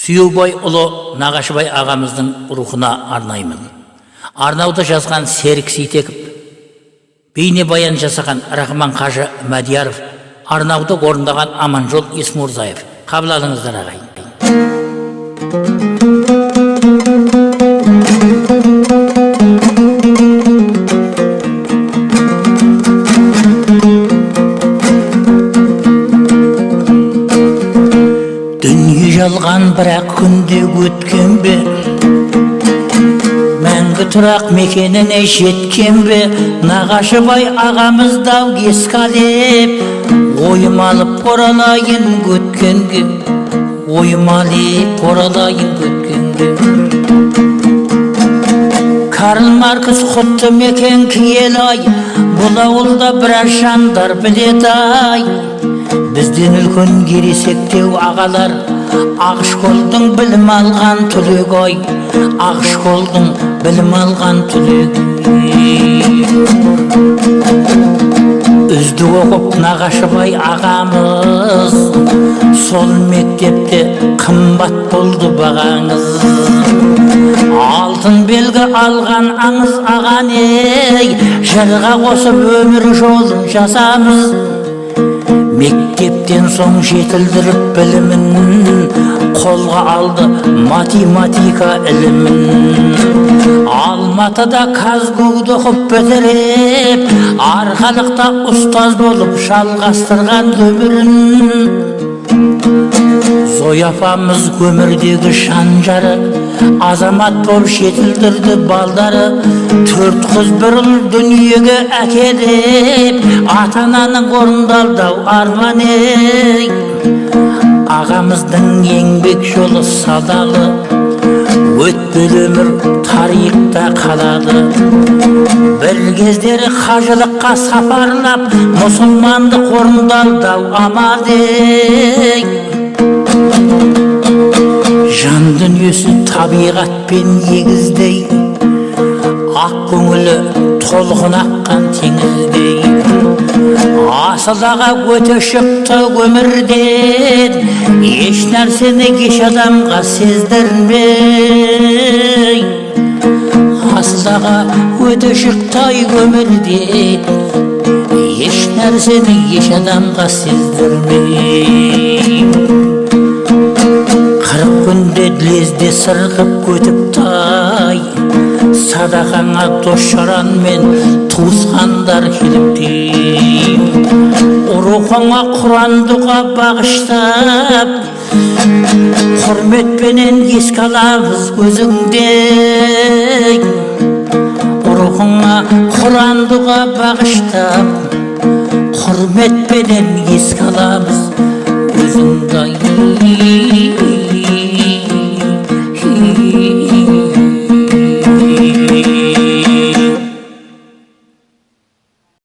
Сүйеубай ұлы Нағашыбай ағамыздың рухына арнаймын. Арнауды жазған Серік Сейтеков, бейнебаян жасаған Рахман Қажы Мәдияров, арнауды орындаған Аманжол Есмурзаев. Қабыл алыңыздар ағайын. Дүние жалған бірақ күнде өткен бе, мәңгі тұрақ мекеніне жеткен бе, Нағашыбай ағамыздау ескалеп, ойым алып оралайын өткенге, ойым алып оралайын өткенге. Карл Маркс құтты мекен киелай, бұл ауылда біраз жандар біледі-ай. Бізден үлкен ересектеу ағалар, Ақшколдың білім алған түлегі-ай, Ақшколдың білім алған түлегі. Үздік оқып Нағашыбай ағамыз, сол мектепте қымбат болды бағаңыз. Алтын белгі алған аңыз ағаней, жырға қосып өмір жолын жасамыз. Мектептен соң жетілдіріп білімін, қолға алды математика ілімін. Алматыда Казгуды оқып бітіріп, Арқалықта ұстаз болып жалғастырған өмірін. Зоя апамыз өмірдегі шанжары, азамат болып жетілдірді балдары. 4 қыз бір ұл дүниеге әкеліп, ата-ананың орындалды арман ей. Ағамыздың еңбек жолы садалы, өтпелі өмір тарихта қалады. Бір кездері қажылыққа сапарлап, мұсылмандық орындалды аман ей. Жан дүниесі табиғатпен егіздей, ақ көңілі толқын аққан теңіздей. Асыл аға өте шықты өмірден, еш нәрсені еш адамға сездірмей. Асыл аға өте шықты өмірден, еш нәрсені еш адамға сездірмей. 40 күнде лезде сырғып өтіпті-ай, садақаңа дос-жаран мен туысқандар келіпті. Рухыңа Құрандыға бағыштап, құрметпенен еске аламыз көзіңде. Рухыңа Құрандыға бағыштап, құрметпенен еске аламыз көзіңде.